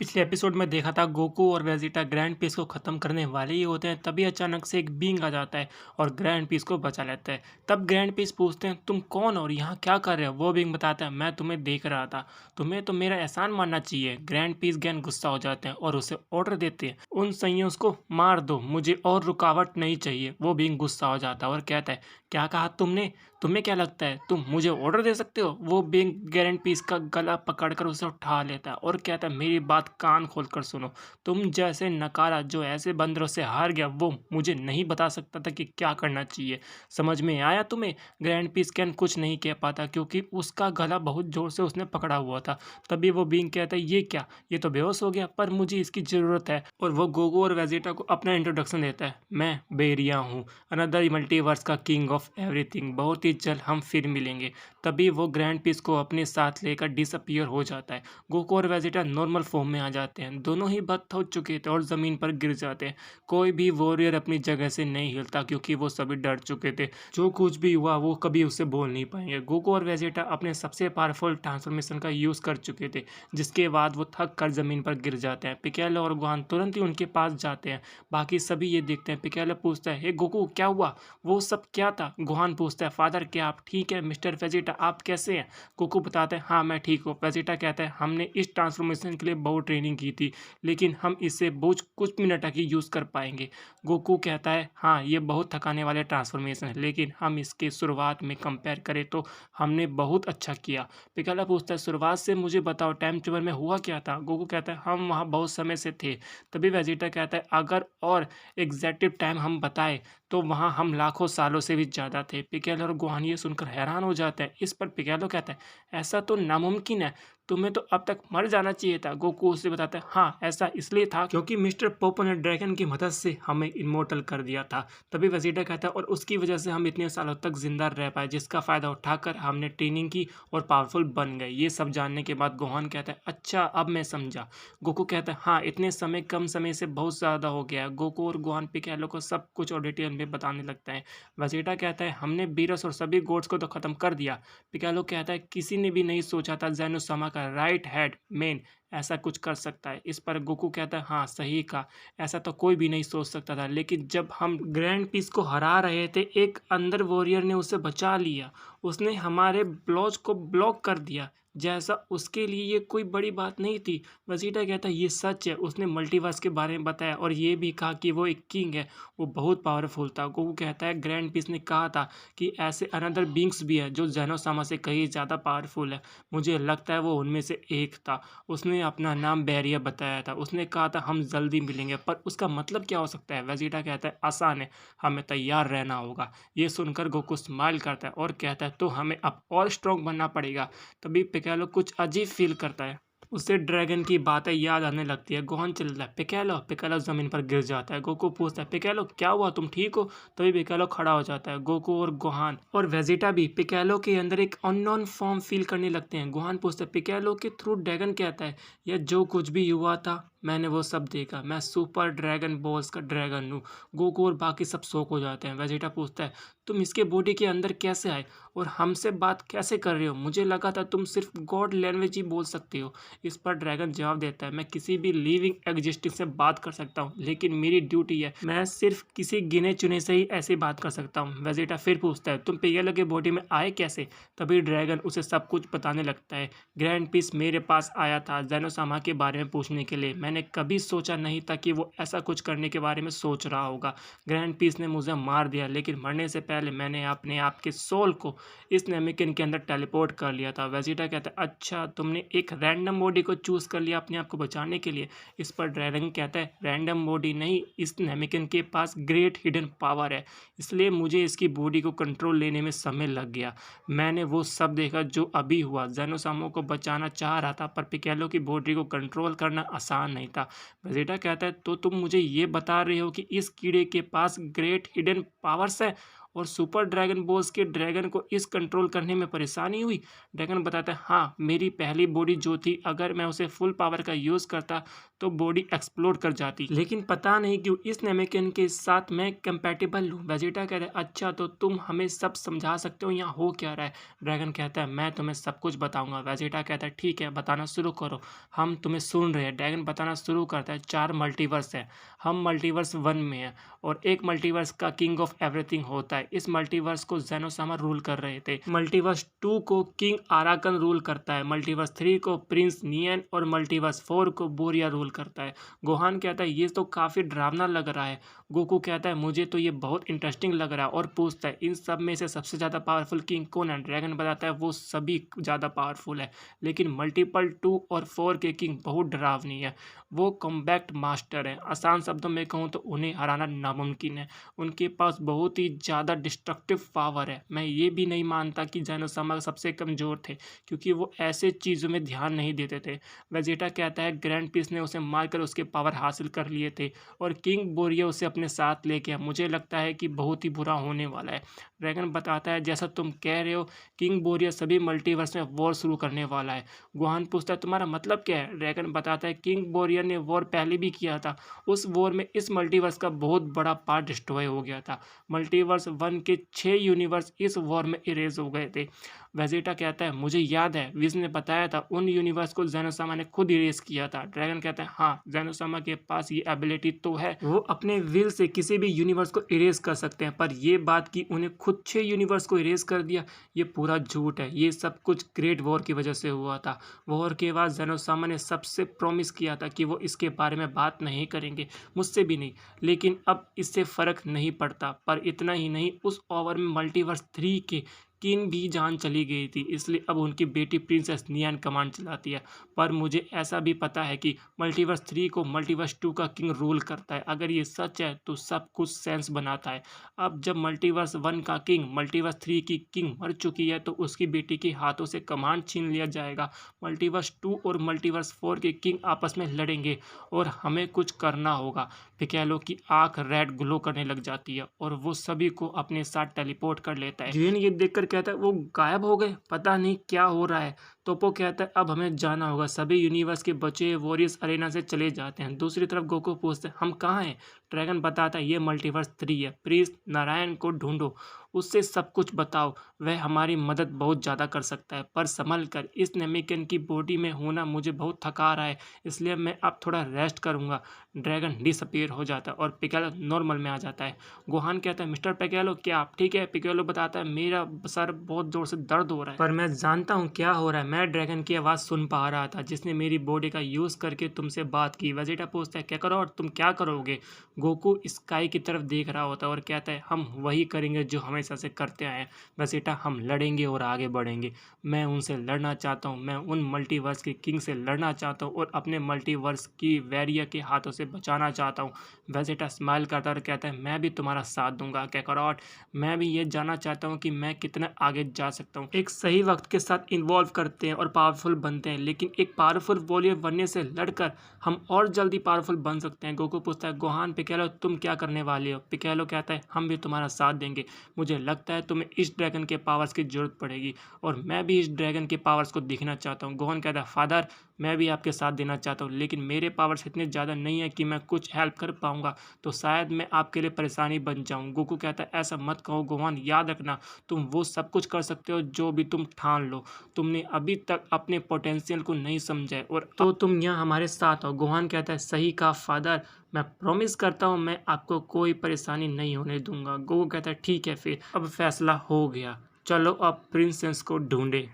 पिछले एपिसोड में देखा था गोकू और वेजिटा ग्रैंड पीस को खत्म करने वाले ही होते हैं, तभी अचानक से एक बींग आ जाता है और ग्रैंड पीस को बचा लेता है। तब ग्रैंड पीस पूछते हैं तुम कौन और यहाँ क्या कर रहे हो। वो बींग बताता है मैं तुम्हें देख रहा था, तुम्हें तो मेरा एहसान मानना चाहिए। ग्रैंड पीस गैन गुस्सा हो जाते हैं और उसे ऑर्डर देते हैं उन संयों को मार दो, मुझे और रुकावट नहीं चाहिए। वो बींग गुस्सा हो जाता है और कहता है क्या कहा तुमने, तुम्हें क्या लगता है तुम मुझे ऑर्डर दे सकते हो। वो बिंग गारंट पीस का गला पकड़कर उसे उठा लेता है और कहता है मेरी बात कान खोलकर सुनो, तुम जैसे नकारा जो ऐसे बंदरों से हार गया वो मुझे नहीं बता सकता था कि क्या करना चाहिए। समझ में आया तुम्हें। ग्रैंड पीस कैन कुछ नहीं कह पाता क्योंकि उसका गला बहुत जोर से उसने पकड़ा हुआ था। तभी वो बिंग कहता है ये क्या, ये तो बेहोश हो गया, पर मुझे इसकी ज़रूरत है। और वो गोगो और वेजिटा को अपना इंट्रोडक्शन देता है, मैं बेरिया हूँ, अनदर मल्टीवर्स का किंग ऑफ एवरीथिंग, बहुत ही जल्द हम फिर मिलेंगे। तभी वो ग्रैंड पीस को अपने साथ लेकर डिसअपियर हो जाता है। गोकू और वेजिटा नॉर्मल फॉर्म में आ जाते हैं, दोनों ही बथ हो चुके थे और ज़मीन पर गिर जाते हैं। कोई भी वॉरियर अपनी जगह से नहीं हिलता क्योंकि वो सभी डर चुके थे। जो कुछ भी हुआ वो कभी उससे बोल नहीं पाएंगे। गोकू और वेजिटा अपने सबसे पावरफुल ट्रांसफॉर्मेशन का यूज़ कर चुके थे, जिसके बाद वो थक कर ज़मीन पर गिर जाते हैं। पिकेलो और गोहान तुरंत ही उनके पास जाते हैं। बाकी सभी ये देखते हैं। पिकेलो पूछता है हे गोकू क्या हुआ, वो सब क्या था। गोहान पूछता है फादर क्या आप ठीक है, मिस्टर वेजिटा आप कैसे हैं। गोकू बताते हैं हाँ मैं ठीक हूँ। वेजिटा कहता है हमने इस ट्रांसफॉर्मेशन के लिए बहुत ट्रेनिंग की थी, लेकिन हम इसे बहुत कुछ मिनट तक ही यूज़ कर पाएंगे। गोकू कहता है हाँ ये बहुत थकाने वाले ट्रांसफॉर्मेशन है, लेकिन हम इसके शुरुआत में कंपेयर करें तो हमने बहुत अच्छा किया। पिकाला पूछता है शुरुआत से मुझे बताओ टाइम ट्रेवल में हुआ क्या था। गोकू कहता है हम वहाँ बहुत समय से थे। तभी वेजिटा कहता है अगर और एग्जैक्टिव टाइम हम बताएं तो वहाँ हम लाखों सालों से भी ज़्यादा थे। पिकेलो और गोहान ये सुनकर हैरान हो जाते हैं। इस पर पिकेलो कहता है ऐसा तो नामुमकिन है, तुम्हें तो अब तक मर जाना चाहिए था। गोकू उसे बताता है हाँ ऐसा इसलिए था क्योंकि मिस्टर पोपो ने ड्रैगन की मदद से हमें इमोर्टल कर दिया था। तभी वेजिटा कहता है और उसकी वजह से हम इतने सालों तक जिंदा रह पाए, जिसका फ़ायदा उठाकर हमने ट्रेनिंग की और पावरफुल बन गए। ये सब जानने के बाद गोहान कहता है अच्छा अब मैं समझा। गोकू कहता है हाँ इतने समय कम समय से बहुत ज़्यादा हो गया है। गोकू और गोहान पिकेलो को सब कुछ और डिटेल में बताने लगता है। वेजिटा कहता है हमने बीरस और सभी गोड्स को तो ख़त्म कर दिया। पिकेलो कहता है किसी ने भी नहीं सोचा था ज़ैनोसामा का राइट हैंड मैन ऐसा कुछ कर सकता है। इस पर गोकू कहता है हाँ सही कहा, ऐसा तो कोई भी नहीं सोच सकता था, लेकिन जब हम ग्रैंड पीस को हरा रहे थे एक अंदर वॉरियर ने उसे बचा लिया, उसने हमारे ब्लॉज को ब्लॉक कर दिया, जैसा उसके लिए ये कोई बड़ी बात नहीं थी। वजीटा कहता है ये सच है, उसने मल्टीवर्स के बारे में बताया और ये भी कहा कि वो एक किंग है, वो बहुत पावरफुल था। गोकू कहता है ग्रैंड पीस ने कहा था कि ऐसे अनदर बींग्स भी है जो ज़ैनोसामा से कहीं ज़्यादा पावरफुल है, मुझे लगता है वो उनमें से एक था। उसने अपना नाम बैरिया बताया था, उसने कहा था हम जल्दी मिलेंगे, पर उसका मतलब क्या हो सकता है। वेजिटा कहता है आसान है, हमें तैयार रहना होगा। ये सुनकर गोकू स्माइल करता है और कहता है तो हमें अब और स्ट्रॉन्ग बनना पड़ेगा। तभी पिकेलो कुछ अजीब फील करता है, उसे ड्रैगन की बातें याद आने लगती है। गोहान चिल्लाता है पिकेलो, पिकेलो जमीन पर गिर जाता है। गोकू पूछता है पिकेलो क्या हुआ, तुम ठीक हो। तभी पिकेलो खड़ा हो जाता है। गोकू और गोहान और वेजिटा भी पिकेलो के अंदर एक अननोन फॉर्म फील करने लगते हैं। गोहान पूछता है पिकेलो के थ्रू ड्रैगन कहता है यह जो कुछ भी हुआ था मैंने वो सब देखा, मैं सुपर ड्रैगन बॉल्स का ड्रैगन हूँ। गोकू और बाकी सब शॉक हो जाते हैं। वेजिटा पूछता है तुम इसके बॉडी के अंदर कैसे आए और हमसे बात कैसे कर रहे हो, मुझे लगा था तुम सिर्फ गॉड लैंग्वेज ही बोल सकते हो। इस पर ड्रैगन जवाब देता है मैं किसी भी लिविंग एग्जिस्टिंग से बात कर सकता हूँ, लेकिन मेरी ड्यूटी है, मैं सिर्फ किसी गिने चुने से ही ऐसी बात कर सकता हूँ। वेजिटा फिर पूछता है तुम पिकेलो के बॉडी में आए कैसे। तभी ड्रैगन उसे सब कुछ बताने लगता है। ग्रैंड पीस मेरे पास आया था ज़ैनोसामा के बारे में पूछने के लिए, मैंने कभी सोचा नहीं था कि वो ऐसा कुछ करने के बारे में सोच रहा होगा। ग्रैंड पीस ने मुझे मार दिया, लेकिन मरने से पहले मैंने अपने आप के सोल को इस नेमिकन के अंदर टेलीपोर्ट कर लिया था। वेजिटा कहता है अच्छा तुमने एक रैंडम बॉडी को चूज़ कर लिया अपने आप को बचाने के लिए। इस पर ड्रैगन कहता है रैंडम बॉडी नहीं, इस नेमिकन के पास ग्रेट हिडन पावर है, इसलिए मुझे इसकी बॉडी को कंट्रोल लेने में समय लग गया। मैंने वो सब देखा जो अभी हुआ, ज़ैनोसामा को बचाना चाह रहा था, पर पिकेलो की बॉडी को कंट्रोल करना आसान नहीं था। वेजिटा कहता है तो तुम मुझे ये बता रहे हो कि इस कीड़े के पास ग्रेट हिडन पावर्स है और सुपर ड्रैगन बोल्स के ड्रैगन को इस कंट्रोल करने में परेशानी हुई। ड्रैगन बताता है हाँ, मेरी पहली बॉडी जो थी अगर मैं उसे फुल पावर का यूज़ करता तो बॉडी एक्सप्लोड कर जाती, लेकिन पता नहीं क्यों इस नेमेकियन के साथ मैं कंपैटिबल हूँ। वेजिटा कहता है अच्छा तो तुम हमें सब समझा सकते हो यहाँ हो क्या रहा है। ड्रैगन कहता है मैं तुम्हें सब कुछ बताऊंगा। वेजिटा कहता है ठीक है बताना शुरू करो, हम तुम्हें सुन रहे हैं। ड्रैगन बताना शुरू करता है 4 मल्टीवर्स है, हम मल्टीवर्स 1 में हैं और एक मल्टीवर्स का किंग ऑफ एवरीथिंग होता है। इस मल्टीवर्स को ज़ेनोसामा रूल कर रहे थे। मल्टीवर्स 2 को किंग आराकन रूल करता है, मल्टीवर्स 3 को प्रिंस नियन और मल्टीवर्स 4 को बोरिया रूल करता है। गोहान कहता है ये तो काफ़ी डरावना लग रहा है। गोकू कहता है मुझे तो ये बहुत इंटरेस्टिंग लग रहा है और पूछता है इन सब में से सबसे ज़्यादा पावरफुल किंग कौन है। ड्रैगन बताता है वो सभी ज़्यादा पावरफुल है, लेकिन मल्टीपल 2 और 4 के किंग बहुत डरावनी है। वो कॉम्बैक्ट मास्टर हैं, आसान शब्दों में कहूँ तो उन्हें हराना नामुमकिन है। उनके पास बहुत ही ज़्यादा डिस्ट्रक्टिव पावर है। मैं ये भी नहीं मानता कि ज़ेनोसामा सबसे कमज़ोर थे, क्योंकि वो ऐसे चीज़ों में ध्यान नहीं देते थे। वेजिटा कहता है ग्रैंड पीस ने उसे मारकर उसके पावर हासिल कर लिए थे और किंग बोरिया उसे अपने साथ लेके आया। मुझे लगता है कि बहुत ही बुरा होने वाला है। ड्रैगन बताता है जैसा तुम कह रहे हो किंग बोरिया सभी मल्टीवर्स में वॉर शुरू करने वाला है। गुहान पूछता है तुम्हारा मतलब क्या है। ड्रैगन बताता है किंग बोरिया ने वॉर पहले भी किया था, उस वॉर में इस मल्टीवर्स का बहुत बड़ा पार्ट डिस्ट्रॉय हो गया था। मल्टीवर्स 1 के 6 यूनिवर्स इस वॉर में इरेज हो गए थे। वेजिटा कहता है मुझे याद है विज ने बताया था उन यूनिवर्स को ज़ेनोसामा ने खुद इरेज किया था। ड्रैगन कहता है हाँ, ज़ेनोसामा के पास ये एबिलिटी तो है, वो अपने विल से किसी भी यूनिवर्स को इरेज कर सकते हैं, पर ये बात कि उन्हें खुद 6 यूनिवर्स को इरेज कर दिया ये पूरा झूठ है। ये सब कुछ ग्रेट वॉर की वजह से हुआ था। वॉर के बाद ज़ेनोसामा ने सबसे प्रॉमिस किया था कि वो इसके बारे में बात नहीं करेंगे, मुझसे भी नहीं, लेकिन अब इससे फ़र्क नहीं पड़ता। पर इतना ही नहीं, उस ओवर में मल्टीवर्स 3 के किन भी जान चली गई थी, इसलिए अब उनकी बेटी प्रिंसेस नियान कमांड चलाती है। पर मुझे ऐसा भी पता है कि मल्टीवर्स 3 को मल्टीवर्स 2 का किंग रूल करता है। अगर ये सच है तो सब कुछ सेंस बनाता है। अब जब मल्टीवर्स 1 का किंग मल्टीवर्स 3 की किंग मर चुकी है तो उसकी बेटी के हाथों से कमांड छीन लिया जाएगा। मल्टीवर्स 2 और मल्टीवर्स 4 के किंग आपस में लड़ेंगे और हमें कुछ करना होगा। पिकेलो की आंख रेड ग्लो करने लग जाती है और वो सभी को अपने साथ टेलीपोर्ट कर लेता है। जेन ये देखकर कहता है वो गायब हो गए, पता नहीं क्या हो रहा है। तोपो कहता है अब हमें जाना होगा। सभी यूनिवर्स के बचे वॉरियर्स अरेना से चले जाते हैं। दूसरी तरफ गोकू पूछते हैं हम कहाँ हैं। ड्रैगन बताता है ये मल्टीवर्स 3 है, प्लीज नारायण को ढूंढो, उससे सब कुछ बताओ, वह हमारी मदद बहुत ज़्यादा कर सकता है। पर संभल कर, इस नेमेकियन की बॉडी में होना मुझे बहुत थका रहा है, इसलिए मैं अब थोड़ा रेस्ट करूँगा। ड्रैगन डिसअपीयर हो जाता है और पिकेलो नॉर्मल में आ जाता है। गोहान कहता है मिस्टर पिकेलो क्या आप ठीक है। पिकेलो बताता है मेरा सर बहुत जोर से दर्द हो रहा है, पर मैं जानता हूँ क्या हो रहा है। मैं ड्रैगन की आवाज़ सुन पा रहा था जिसने मेरी बॉडी का यूज़ करके तुमसे बात की। वेजिटा पूछता है क्या करो और तुम क्या करोगे। गोकू स्काई की तरफ देख रहा होता है और कहता है हम वही करेंगे जो हमेशा से करते आए हैं। वेजिटा हम लड़ेंगे और आगे बढ़ेंगे। मैं उनसे लड़ना चाहता हूँ, मैं उन मल्टीवर्स के किंग से लड़ना चाहता हूँ और अपने मल्टीवर्स की वैरिया के हाथों से बचाना चाहता हूँ। वेजिटा स्माइल करता है और कहता है मैं भी तुम्हारा साथ दूंगा कैकरॉट, मैं भी ये जानना चाहता हूँ कि मैं कितना आगे जा सकता हूँ। एक सही वक्त के साथ इन्वॉल्व करते हैं और पावरफुल बनते हैं, लेकिन एक पावरफुल वॉरियर बनने से लड़कर हम और जल्दी पावरफुल बन सकते हैं। गोकू पूछता है गोहान पिकेलो तुम क्या करने वाले हो। पिकेलो कहता है हम भी तुम्हारा साथ देंगे, मुझे लगता है तुम्हें इस ड्रैगन के पावर्स की जरूरत पड़ेगी और मैं भी इस ड्रैगन के पावर्स को दिखना चाहता हूँ। गोहान कहता है फादर मैं भी आपके साथ देना चाहता हूँ, लेकिन मेरे पावर्स इतने ज़्यादा नहीं है कि मैं कुछ हेल्प कर पाऊंगा, तो शायद मैं आपके लिए परेशानी बन जाऊँ। गोकू कहता है ऐसा मत कहो गोहान, याद रखना तुम वो सब कुछ कर सकते हो जो भी तुम ठान लो, तुमने अभी तक अपने पोटेंशियल को नहीं समझा है और तो तुम यहाँ हमारे साथ हो। गोहान कहता है सही कहा फादर, मैं प्रॉमिस करता हूँ मैं आपको कोई परेशानी नहीं होने दूंगा। गोकू कहता है ठीक है फिर अब फैसला हो गया, चलो अब प्रिंसेस को ढूंढे।